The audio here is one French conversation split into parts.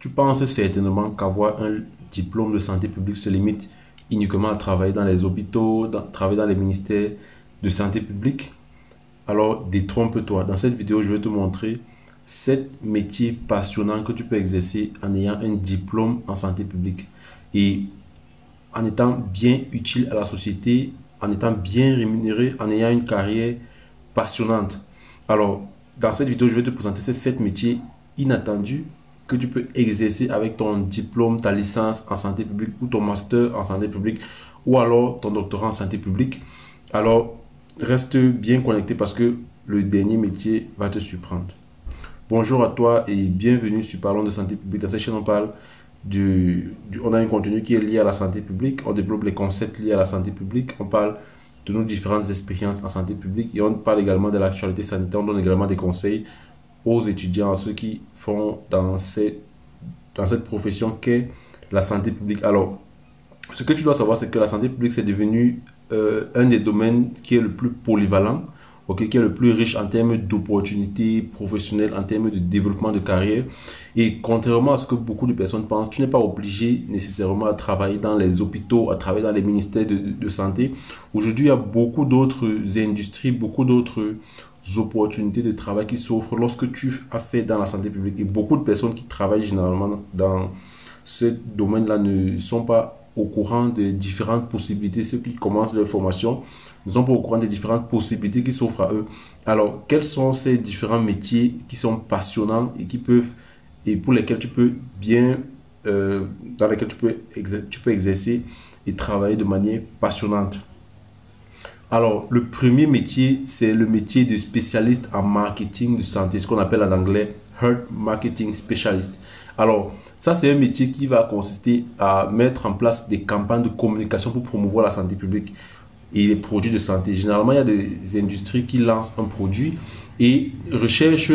Tu penses certainement qu'avoir un diplôme de santé publique se limite uniquement à travailler dans les hôpitaux, travailler dans les ministères de santé publique. Alors, détrompe-toi. Dans cette vidéo, je vais te montrer 7 métiers passionnants que tu peux exercer en ayant un diplôme en santé publique et en étant bien utile à la société, en étant bien rémunéré, en ayant une carrière passionnante. Alors, dans cette vidéo, je vais te présenter ces 7 métiers inattendus que tu peux exercer avec ton diplôme, ta licence en santé publique ou ton master en santé publique ou alors ton doctorat en santé publique. Alors, reste bien connecté parce que le dernier métier va te surprendre. Bonjour à toi et bienvenue sur Parlons de santé publique. Dans cette chaîne, on parle on a un contenu qui est lié à la santé publique, on développe les concepts liés à la santé publique, on parle de nos différentes expériences en santé publique et on parle également de l'actualité sanitaire, on donne également des conseils aux étudiants, à ceux qui font dans cette profession qu'est la santé publique. Alors, ce que tu dois savoir, c'est que la santé publique, c'est devenu un des domaines qui est le plus polyvalent, okay, qui est le plus riche en termes d'opportunités professionnelles, en termes de développement de carrière. Et contrairement à ce que beaucoup de personnes pensent, tu n'es pas obligé nécessairement à travailler dans les hôpitaux, à travailler dans les ministères de santé. Aujourd'hui, il y a beaucoup d'autres industries, beaucoup d'autres opportunités de travail qui s'offrent lorsque tu as fait dans la santé publique. Et beaucoup de personnes qui travaillent généralement dans ce domaine-là ne sont pas au courant des différentes possibilités. Ceux qui commencent leur formation ne sont pas au courant des différentes possibilités qui s'offrent à eux. Alors, quels sont ces différents métiers qui sont passionnants et qui peuvent, et pour lesquels tu peux bien, dans lesquels tu peux exercer et travailler de manière passionnante? Alors, le premier métier, c'est le métier de spécialiste en marketing de santé, ce qu'on appelle en anglais Health Marketing Specialist. Alors, ça, c'est un métier qui va consister à mettre en place des campagnes de communication pour promouvoir la santé publique et les produits de santé. Généralement, il y a des industries qui lancent un produit et recherchent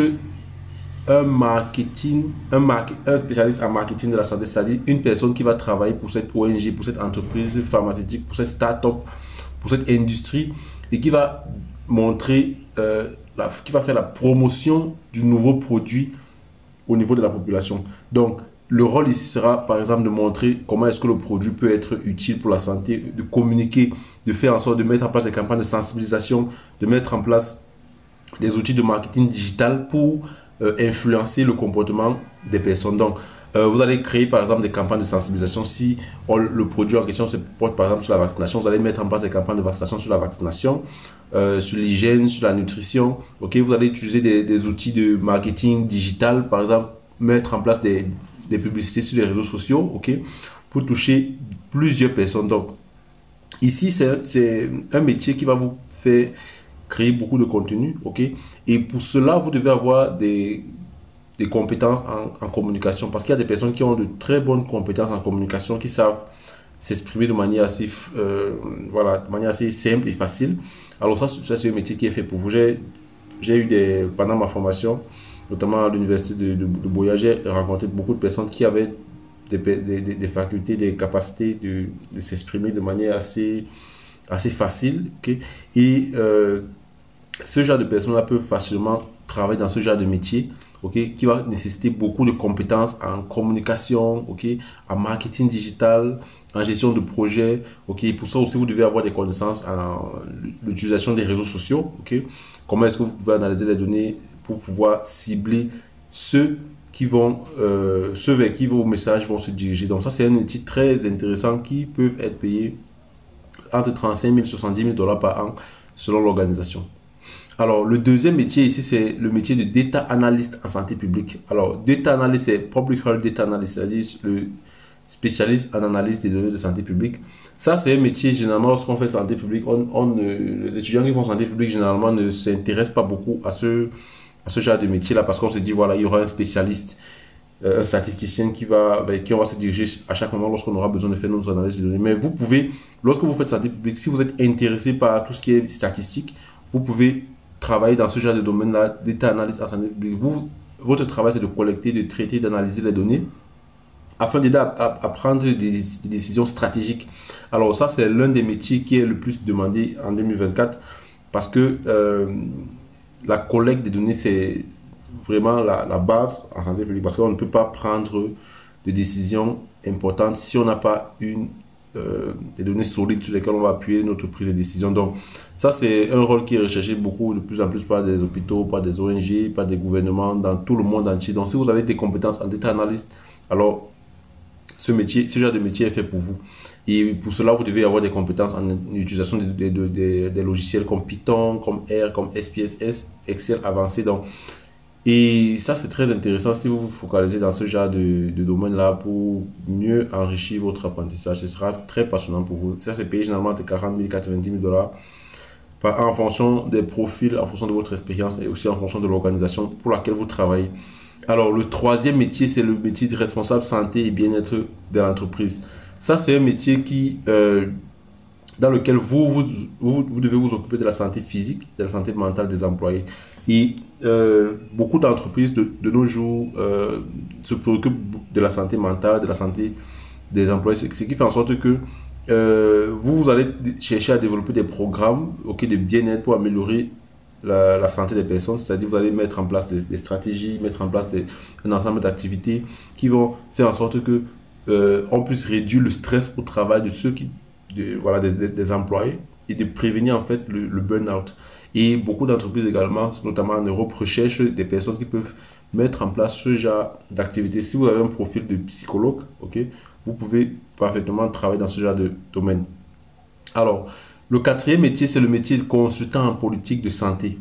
un spécialiste en marketing de la santé, c'est-à-dire une personne qui va travailler pour cette ONG, pour cette entreprise pharmaceutique, pour cette start-up, pour cette industrie et qui va montrer, qui va faire la promotion du nouveau produit au niveau de la population. Donc, le rôle ici sera, par exemple, de montrer comment est-ce que le produit peut être utile pour la santé, de communiquer, de faire en sorte de mettre en place des campagnes de sensibilisation, de mettre en place des outils de marketing digital pour influencer le comportement des personnes. Donc, vous allez créer, par exemple, des campagnes de sensibilisation. Si le produit en question se porte, par exemple, sur la vaccination, vous allez mettre en place des campagnes de vaccination sur la vaccination, sur l'hygiène, sur la nutrition. Ok, vous allez utiliser des outils de marketing digital, par exemple, mettre en place des publicités sur les réseaux sociaux, ok, pour toucher plusieurs personnes. Donc, ici, c'est un métier qui va vous faire créer beaucoup de contenu, ok, et pour cela, vous devez avoir des compétences en communication, parce qu'il y a des personnes qui ont de très bonnes compétences en communication, qui savent s'exprimer de manière assez, voilà, de manière assez simple et facile. Alors ça c'est un métier qui est fait pour vous. J'ai eu pendant ma formation, notamment à l'université de Boya, j'ai rencontré beaucoup de personnes qui avaient des facultés, des capacités de s'exprimer de manière assez facile. Okay? Et ce genre de personnes-là peuvent facilement travailler dans ce genre de métier, okay, qui va nécessiter beaucoup de compétences en communication, okay, en marketing digital, en gestion de projet. Okay. Pour ça aussi, vous devez avoir des connaissances en l'utilisation des réseaux sociaux. Okay. Comment est-ce que vous pouvez analyser les données pour pouvoir cibler ceux vers qui vos messages vont se diriger. Donc ça, c'est un outil très intéressant qui peuvent être payés entre 35 000 et 70 000 $ par an selon l'organisation. Alors, le deuxième métier ici, c'est le métier de data analyst en santé publique. Alors, data analyst, c'est Public Health Data Analyst, c'est-à-dire le spécialiste en analyse des données de santé publique. Ça, c'est un métier, généralement, lorsqu'on fait santé publique, les étudiants qui font santé publique, généralement, ne s'intéressent pas beaucoup à ce genre de métier-là, parce qu'on se dit, voilà, il y aura un spécialiste, un statisticien avec qui on va se diriger à chaque moment lorsqu'on aura besoin de faire nos analyses de données. Mais vous pouvez, lorsque vous faites santé publique, si vous êtes intéressé par tout ce qui est statistique, vous pouvez travailler dans ce genre de domaine-là, data analyst en santé publique. Votre travail, c'est de collecter, de traiter, d'analyser les données afin d'aider à prendre des décisions stratégiques. Alors ça, c'est l'un des métiers qui est le plus demandé en 2024 parce que la collecte des données, vraiment la base en santé publique parce qu'on ne peut pas prendre de décisions importantes si on n'a pas des données solides sur lesquelles on va appuyer notre prise de décision. Donc, ça, c'est un rôle qui est recherché beaucoup, de plus en plus par des hôpitaux, par des ONG, par des gouvernements dans tout le monde entier. Donc, si vous avez des compétences en data analyst, alors ce genre de métier est fait pour vous. Et pour cela, vous devez avoir des compétences en utilisation des logiciels comme Python, comme R, comme SPSS, Excel avancé. Donc, et ça, c'est très intéressant si vous vous focalisez dans ce genre de domaine-là pour mieux enrichir votre apprentissage. Ce sera très passionnant pour vous. Ça, c'est payé généralement de 40 000, 90 000 dollars en fonction des profils, en fonction de votre expérience et aussi en fonction de l'organisation pour laquelle vous travaillez. Alors, le troisième métier, c'est le métier de responsable santé et bien-être de l'entreprise. Ça, c'est un métier dans lequel vous devez vous occuper de la santé physique, de la santé mentale des employés. Et beaucoup d'entreprises de nos jours se préoccupent de la santé mentale, de la santé des employés, ce qui fait en sorte que vous allez chercher à développer des programmes de bien-être pour améliorer la santé des personnes, c'est-à-dire vous allez mettre en place des stratégies, mettre en place un ensemble d'activités qui vont faire en sorte que on puisse réduire le stress au travail de ceux des employés et de prévenir en fait le burn-out. Et beaucoup d'entreprises également, notamment en Europe, recherchent des personnes qui peuvent mettre en place ce genre d'activité. Si vous avez un profil de psychologue, vous pouvez parfaitement travailler dans ce genre de domaine. Alors, le quatrième métier, c'est le métier de consultant en politique de santé.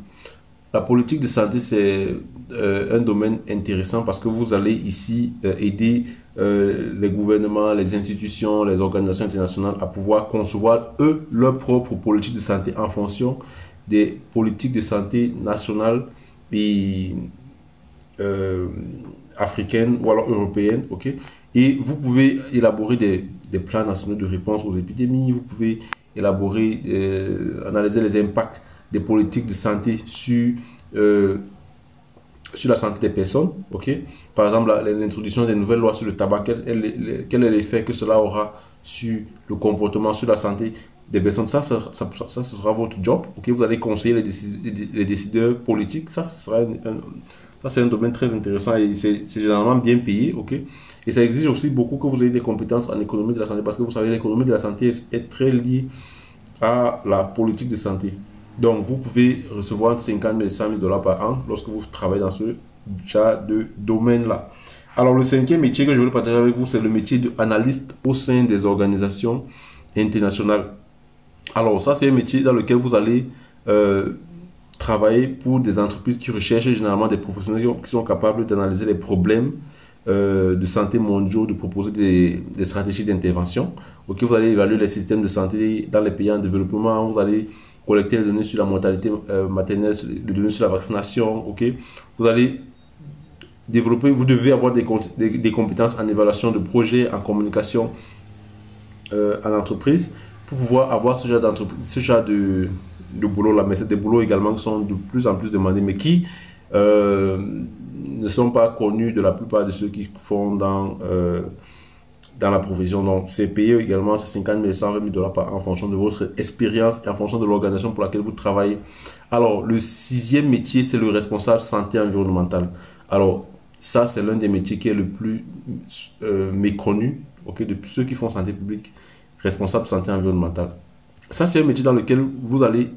La politique de santé, c'est un domaine intéressant parce que vous allez ici aider les gouvernements, les institutions, les organisations internationales à pouvoir concevoir, eux, leur propre politique de santé en fonction des politiques de santé nationales et africaines ou alors européennes. Et vous pouvez élaborer des plans nationaux de réponse aux épidémies, vous pouvez élaborer, analyser les impacts des politiques de santé sur la santé des personnes. Par exemple, l'introduction des nouvelles lois sur le tabac, quel est l'effet que cela aura sur le comportement, sur la santé des personnes. Ça ce sera votre job. Vous allez conseiller les décideurs politiques. Ça c'est un domaine très intéressant et c'est généralement bien payé. Et ça exige aussi beaucoup que vous ayez des compétences en économie de la santé parce que vous savez, l'économie de la santé est très liée à la politique de santé. Donc, vous pouvez recevoir 50 000 et 100 000 dollars par an lorsque vous travaillez dans ce genre de domaine-là. Alors, le cinquième métier que je voulais partager avec vous, c'est le métier d'analyste au sein des organisations internationales. Alors, ça, c'est un métier dans lequel vous allez travailler pour des entreprises qui recherchent généralement des professionnels qui sont capables d'analyser les problèmes de santé mondiaux, de proposer des stratégies d'intervention. Vous allez évaluer les systèmes de santé dans les pays en développement, vous allez collecter les données sur la mortalité maternelle, les données sur la vaccination. Vous allez développer, vous devez avoir des compétences en évaluation de projets, en communication en entreprise pour pouvoir avoir ce genre de boulot là. Mais c'est des boulots également qui sont de plus en plus demandés, mais qui ne sont pas connus de la plupart de ceux qui font dans la profession. Donc, c'est payé également 50 000 120 000 dollars par an en fonction de votre expérience et en fonction de l'organisation pour laquelle vous travaillez. Alors, le sixième métier, c'est le responsable santé environnementale. Alors, ça, c'est l'un des métiers qui est le plus méconnu de ceux qui font santé publique, responsable santé environnementale. Ça, c'est un métier dans lequel vous allez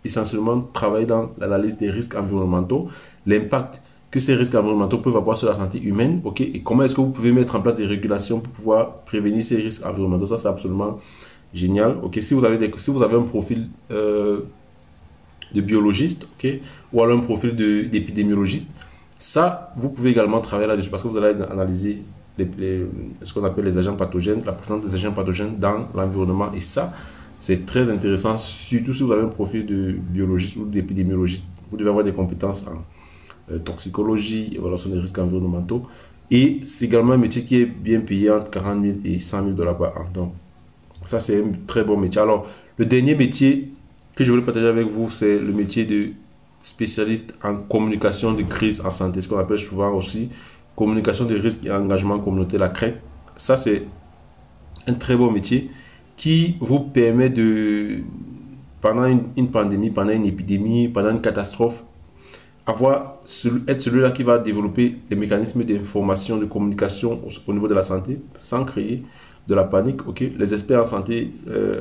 essentiellement travailler dans l'analyse des risques environnementaux, l'impact que ces risques environnementaux peuvent avoir sur la santé humaine, et comment est-ce que vous pouvez mettre en place des régulations pour pouvoir prévenir ces risques environnementaux. Ça, c'est absolument génial. Si vous avez un profil de biologiste, ou alors un profil d'épidémiologiste, ça, vous pouvez également travailler là-dessus parce que vous allez analyser ce qu'on appelle les agents pathogènes, la présence des agents pathogènes dans l'environnement. Et ça, c'est très intéressant, surtout si vous avez un profil de biologiste ou d'épidémiologiste. Vous devez avoir des compétences en toxicologie, évaluation des risques environnementaux. Et c'est également un métier qui est bien payé entre 40 000 et 100 000 dollars par an. Donc, ça, c'est un très bon métier. Alors, le dernier métier que je voulais partager avec vous, c'est le métier de spécialiste en communication de crise en santé, ce qu'on appelle souvent aussi communication de risques et engagement communautaire, la CREC. Ça, c'est un très bon métier qui vous permet pendant une pandémie, pendant une épidémie, pendant une catastrophe, être celui-là qui va développer les mécanismes d'information, de communication au niveau de la santé, sans créer de la panique. Ok, les experts en santé,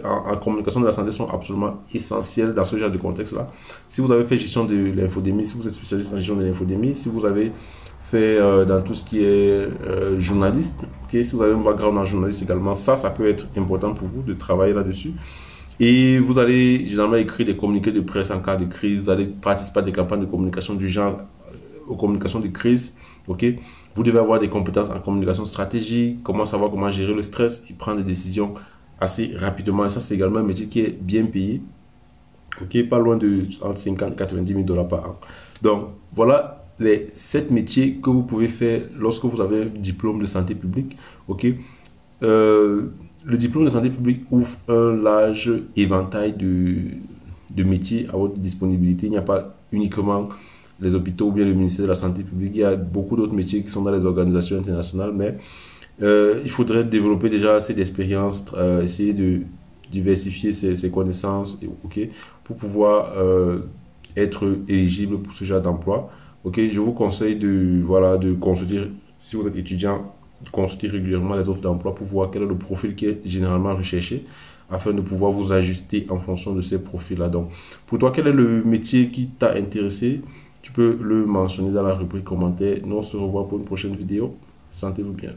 en communication de la santé sont absolument essentiels dans ce genre de contexte-là. Si vous avez fait gestion de l'infodémie, si vous êtes spécialiste en gestion de l'infodémie, si vous avez fait dans tout ce qui est journaliste, ok, si vous avez un background en journaliste également, ça peut être important pour vous de travailler là-dessus. Et vous allez généralement écrire des communiqués de presse en cas de crise, vous allez participer à des campagnes de communication du genre aux communications de crise. Ok, vous devez avoir des compétences en communication stratégique, comment savoir comment gérer le stress et prendre des décisions assez rapidement. Et ça, c'est également un métier qui est bien payé. Ok, pas loin de entre 50 et 90 000 $ par an. Donc, voilà les 7 métiers que vous pouvez faire lorsque vous avez un diplôme de santé publique. Ok, le diplôme de santé publique ouvre un large éventail de métiers à votre disponibilité. Il n'y a pas uniquement les hôpitaux ou bien le ministère de la Santé publique. Il y a beaucoup d'autres métiers qui sont dans les organisations internationales, mais il faudrait développer déjà assez d'expérience, essayer de diversifier ses connaissances, ok, pour pouvoir être éligible pour ce genre d'emploi. Ok, je vous conseille de consulter, si vous êtes étudiant, consulter régulièrement les offres d'emploi pour voir quel est le profil qui est généralement recherché afin de pouvoir vous ajuster en fonction de ces profils-là. Donc, pour toi, quel est le métier qui t'a intéressé? Tu peux le mentionner dans la rubrique commentaires. Nous, on se revoit pour une prochaine vidéo. Sentez-vous bien.